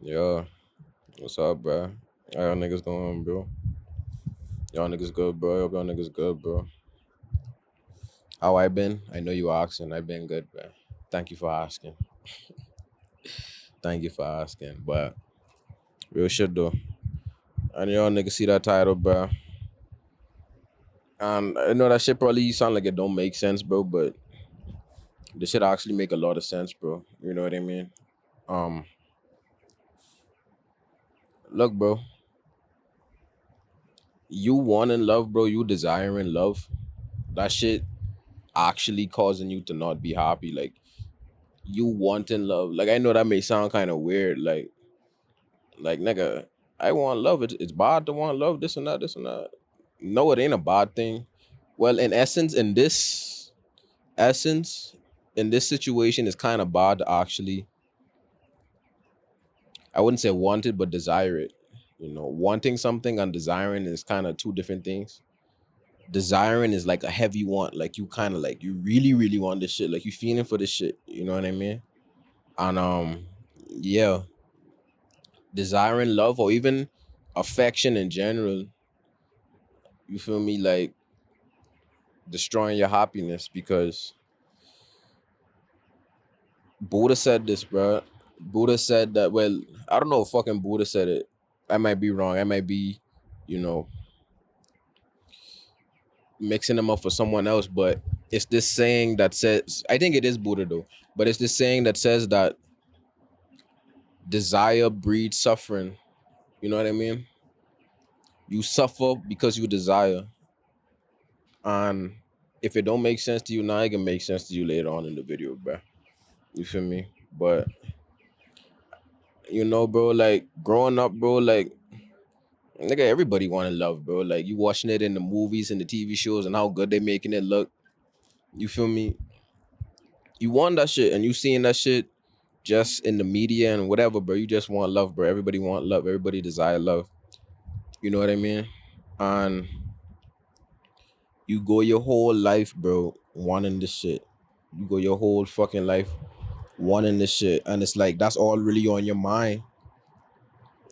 Yeah, what's up, bro? How y'all niggas going, bro? Y'all niggas good, bro. Hope y'all niggas good, bro. How I been? I know you asking. I been good, bro. Thank you for asking. Thank you for asking. But real shit though. And y'all niggas see that title, bro. And I know that shit probably sound like it don't make sense, bro. But this shit actually make a lot of sense, bro. You know what I mean? Um, Look, bro. You wanting love, bro. You desiring love. That shit actually causing you to not be happy. Like you wanting love. Like I know that may sound kind of weird. Like nigga, I want love. It's bad to want love. This and that. This and that. No, it ain't a bad thing. Well, in essence, essence, in this situation, it's kind of bad to actually. I wouldn't say want it, but desire it. You know, wanting something and desiring is kind of two different things. Desiring is like a heavy want. Like you kind of like you really, really want this shit. Like you feeling for this shit. You know what I mean? And yeah, desiring love or even affection in general, you feel me, like destroying your happiness because Buddha said this, bro. Buddha said that, well, I don't know if fucking Buddha said it. I might be wrong. I might be, you know, mixing them up for someone else, but it's this saying that says, I think it is Buddha though, but it's this saying that says that desire breeds suffering. You know what I mean? You suffer because you desire. And if it don't make sense to you now, it can make sense to you later on in the video, bro. You feel me? But bro, like growing up, bro, like nigga, everybody wanna love, bro. Like you watching it in the movies and the TV shows and how good they making it look. You feel me? You want that shit and you seeing that shit just in the media and whatever, bro. You just want love, bro. Everybody want love. Everybody desire love. You know what I mean? And you go your whole life, bro, wanting this shit. You go your whole fucking life wanting this shit. And it's like that's all really on your mind.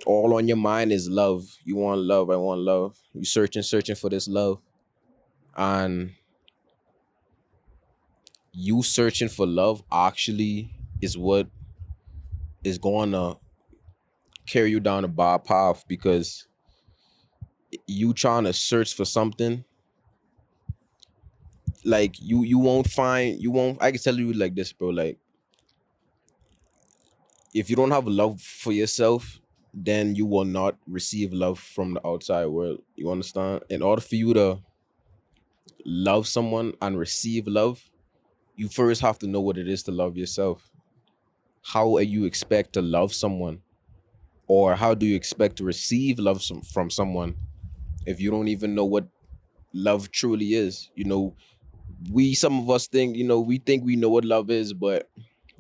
All on your mind is love. You want love. I want love. You searching for this love. And you searching for love actually is what is going to carry you down a bad path because you trying to search for something like you won't find you won't I can tell you like this, bro. Like if you don't have love for yourself, then you will not receive love from the outside world. You understand? In order for you to love someone and receive love, you first have to know what it is to love yourself. How are you expect to love someone, or how do you expect to receive love from someone if you don't even know what love truly is? Some of us think, we think we know what love is, but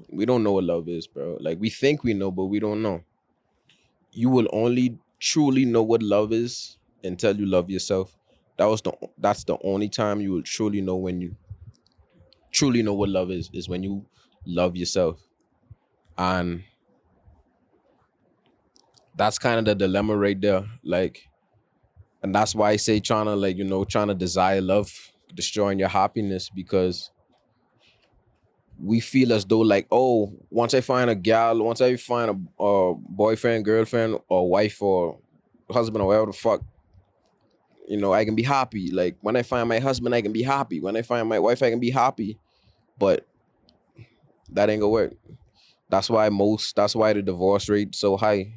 we don't know what love is, bro. Like we think we know, but we don't know. You will only truly know what love is until you love yourself. That's the only time you will truly know, when you truly know what love is when you love yourself. And that's kind of the dilemma right there. Like, and that's why I say trying to trying to desire love, destroying your happiness, because we feel as though like, oh, once I find a gal, once I find a boyfriend, girlfriend, or wife, or husband, or whatever the fuck, I can be happy. Like when I find my husband, I can be happy. When I find my wife, I can be happy. But that ain't gonna work. That's why the divorce rate so high.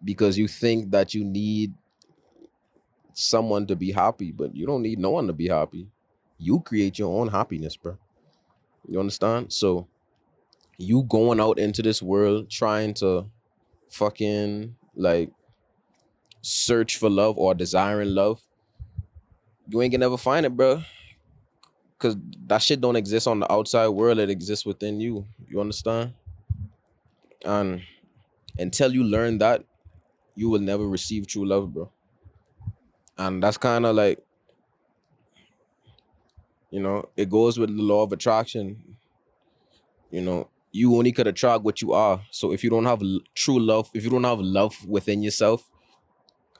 Because you think that you need someone to be happy, but you don't need no one to be happy. You create your own happiness, bro. You understand? So you going out into this world trying to fucking like search for love or desiring love, you ain't gonna never find it, bro. Cause that shit don't exist on the outside world. It exists within you. You understand? And until you learn that, you will never receive true love, bro. And that's kind of like, it goes with the law of attraction. you only could attract what you are. So if you don't have true love, if you don't have love within yourself,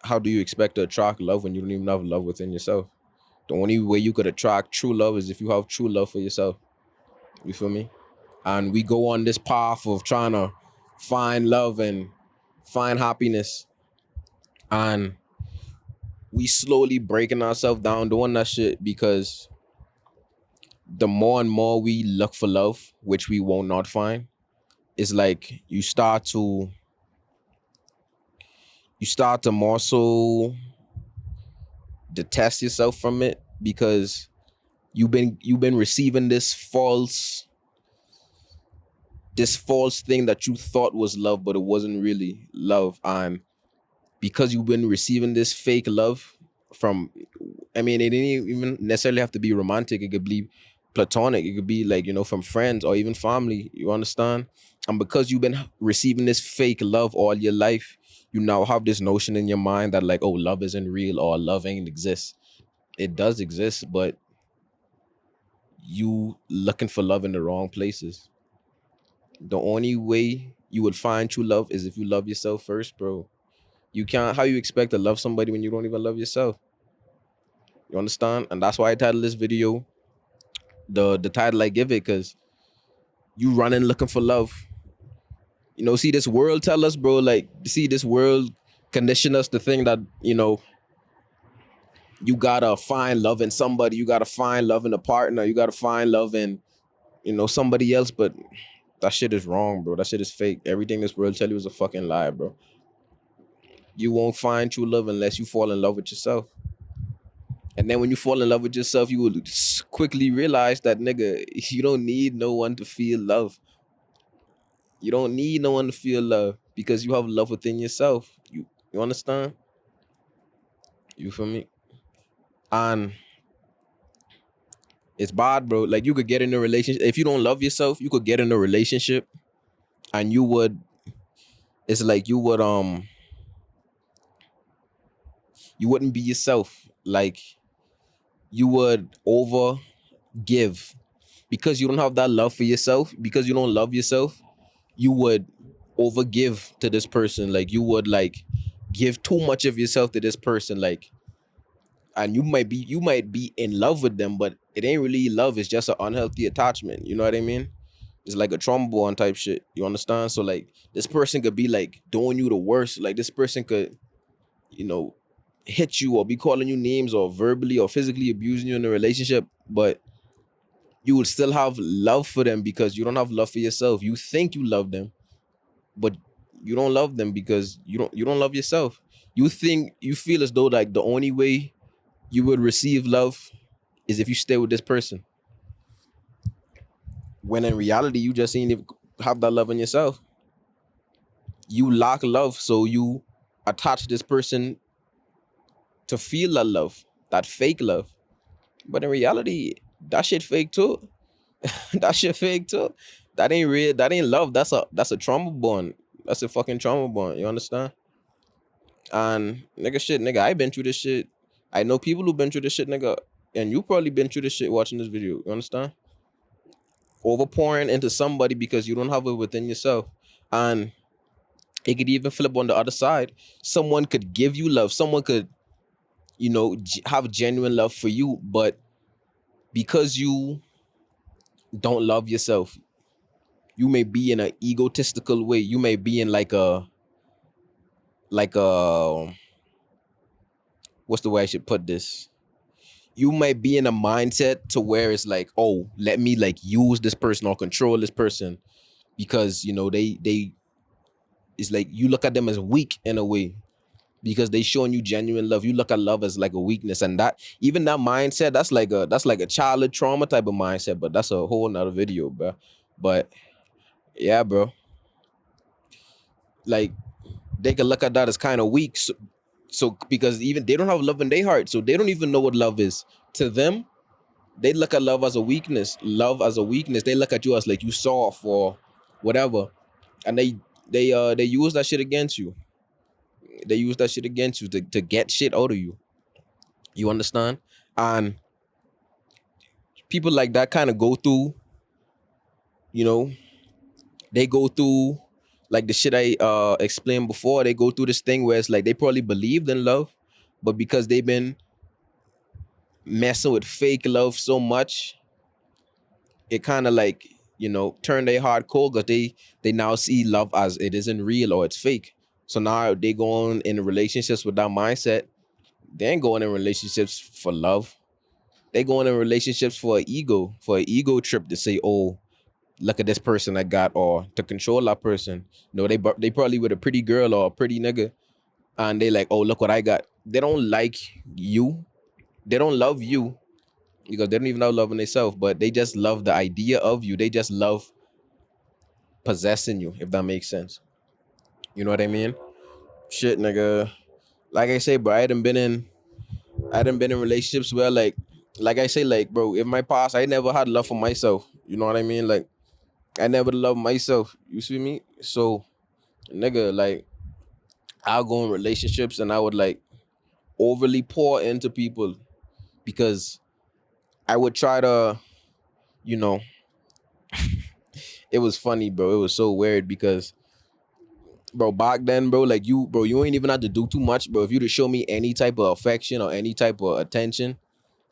how do you expect to attract love when you don't even have love within yourself? The only way you could attract true love is if you have true love for yourself. You feel me? And we go on this path of trying to find love and find happiness, and we slowly breaking ourselves down doing that shit, because the more and more we look for love, which we won't not find, it's like you start to more so detest yourself from it, because you've been receiving this false thing that you thought was love, but it wasn't really love. And because you've been receiving this fake love from, I mean, it didn't even necessarily have to be romantic. It could be platonic. It could be like, from friends or even family. You understand? And because you've been receiving this fake love all your life, you now have this notion in your mind that like, oh, love isn't real or love ain't exist. It does exist, but you looking for love in the wrong places. The only way you would find true love is if you love yourself first, bro. You can't. How you expect to love somebody when you don't even love yourself? You understand? And that's why I titled this video the title I give it, because you running looking for love. See, this world tell us, bro, like, see, this world condition us to think that, you gotta find love in somebody, you gotta find love in a partner, you gotta find love in, somebody else. But that shit is wrong, bro. That shit is fake. Everything this world tell you is a fucking lie, bro. You won't find true love unless you fall in love with yourself. And then when you fall in love with yourself, you will quickly realize that, nigga, you don't need no one to feel love. You don't need no one to feel love, because you have love within yourself. You understand? You feel me? And it's bad, bro. Like, you could get in a relationship. If you don't love yourself, you could get in a relationship and it's like you wouldn't be yourself. Like, you would over give, because you don't have that love for yourself, because you don't love yourself. You would over give to this person. Like, you would like give too much of yourself to this person. Like, and you might be in love with them, but it ain't really love. It's just an unhealthy attachment. You know what I mean? It's like a trombone type shit. You understand? So like, this person could be like doing you the worst. Like, this person could, you know, hit you or be calling you names or verbally or physically abusing you in a relationship, but you would still have love for them because you don't have love for yourself. You think you love them, but you don't love them because you don't love yourself. You feel as though like the only way you would receive love is if you stay with this person. When in reality, you just ain't even have that love in yourself. You lack love, so you attach this person to feel that love, that fake love. But in reality, that shit fake too. That shit fake too. That ain't real. That ain't love. That's a trauma bond. That's a fucking trauma bond. You understand? And nigga, I been through this shit. I know people who been through this shit, nigga. And you probably been through this shit watching this video. You understand? Overpouring into somebody because you don't have it within yourself. And it could even flip on the other side. Someone could give you love. Someone could, have genuine love for you, but because you don't love yourself, you may be in an egotistical way. You may be in like a what's the way I should put this? You might be in a mindset to where it's like, oh, let me like use this person or control this person, because they it's like you look at them as weak in a way because they showing you genuine love. You look at love as like a weakness, and that even that mindset, that's like a childhood trauma type of mindset. But that's a whole nother video, bro. But yeah, bro, like they can look at that as kind of weak. So because even they don't have love in their heart, so they don't even know what love is. To them, they look at love as a weakness. Love as a weakness. They look at you as like you soft or whatever, and they use that shit against you. They use that shit against you to get shit out of you. You understand? And people like that kind of go through, you know, they go through like the shit I explained before. They go through this thing where it's like they probably believed in love, but because they've been messing with fake love so much, it kind of like, turn their heart cold because they now see love as it isn't real or it's fake. So now they go on in relationships with that mindset. They ain't going in relationships for love. They going in relationships for an ego trip to say, oh, look at this person I got, or to control that person. They probably with a pretty girl or a pretty nigga, and they like, oh, look what I got. They don't like you. They don't love you because they don't even know loving themselves, but they just love the idea of you. They just love possessing you, if that makes sense. You know what I mean? Shit, nigga. Like I say, bro, I hadn't been in relationships where like I say, like, bro, in my past, I never had love for myself. You know what I mean? Like, I never loved myself. You see me? So, nigga, like, I'll go in relationships and I would like overly pour into people because I would try to, you know, it was funny, bro. It was so weird because, bro, back then, bro, like you ain't even have to do too much, bro. If you to show me any type of affection or any type of attention,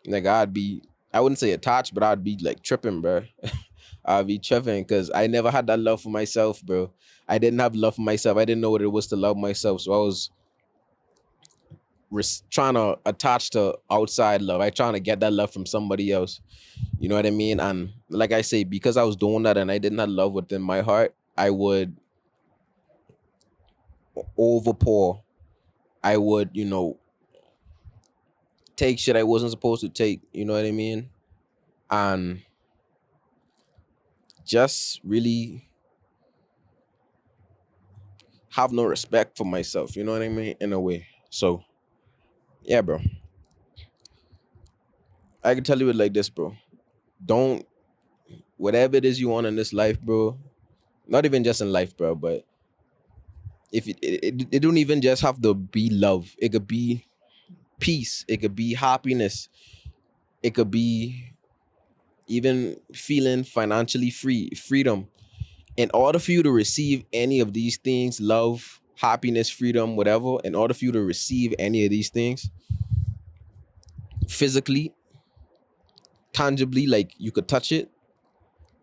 like I wouldn't say attached, but I'd be like tripping, bro. I'd be tripping because I never had that love for myself, bro. I didn't have love for myself. I didn't know what it was to love myself. So I was trying to attach to outside love. I trying to get that love from somebody else. You know what I mean? And like I say, because I was doing that and I didn't have love within my heart, I would overpour. I would, take shit I wasn't supposed to take. You know what I mean? And just really have no respect for myself. You know what I mean? In a way. So yeah, bro. I can tell you it like this, bro. Don't whatever it is you want in this life, bro. Not even just in life, bro, but if it don't even just have to be love. It could be peace. It could be happiness. It could be even feeling financially freedom. In order for you to receive any of these things, love, happiness, freedom, whatever, in order for you to receive any of these things physically, tangibly, like you could touch it,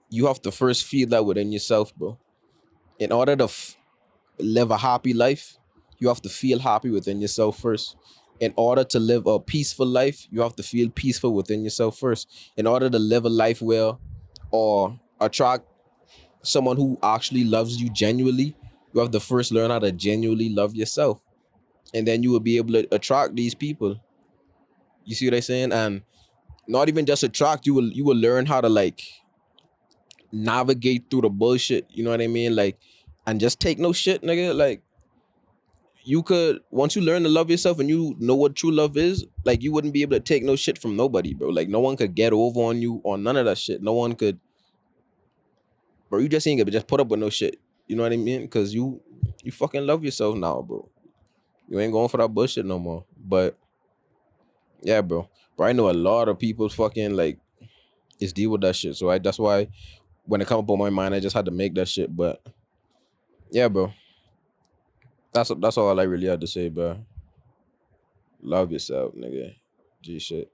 you have to first feel that within yourself, bro. In order to live a happy life, you have to feel happy within yourself first. In order to live a peaceful life, you have to feel peaceful within yourself first. In order to live a life where or attract someone who actually loves you genuinely, you have to first learn how to genuinely love yourself. And then you will be able to attract these people. You see what I'm saying? And not even just attract, you will learn how to like navigate through the bullshit. You know what I mean? Like, and just take no shit, nigga. Like, you could once you learn to love yourself and you know what true love is, like you wouldn't be able to take no shit from nobody, bro. Like no one could get over on you or none of that shit. No one could, bro. You just ain't gonna just put up with no shit. You know what I mean? Because you fucking love yourself now, bro. You ain't going for that bullshit no more. But yeah, bro. But I know a lot of people fucking like is deal with that shit. So that's why when it come up on my mind, I just had to make that shit. But yeah, bro. That's all I really had to say, bro. Love yourself, nigga. G shit.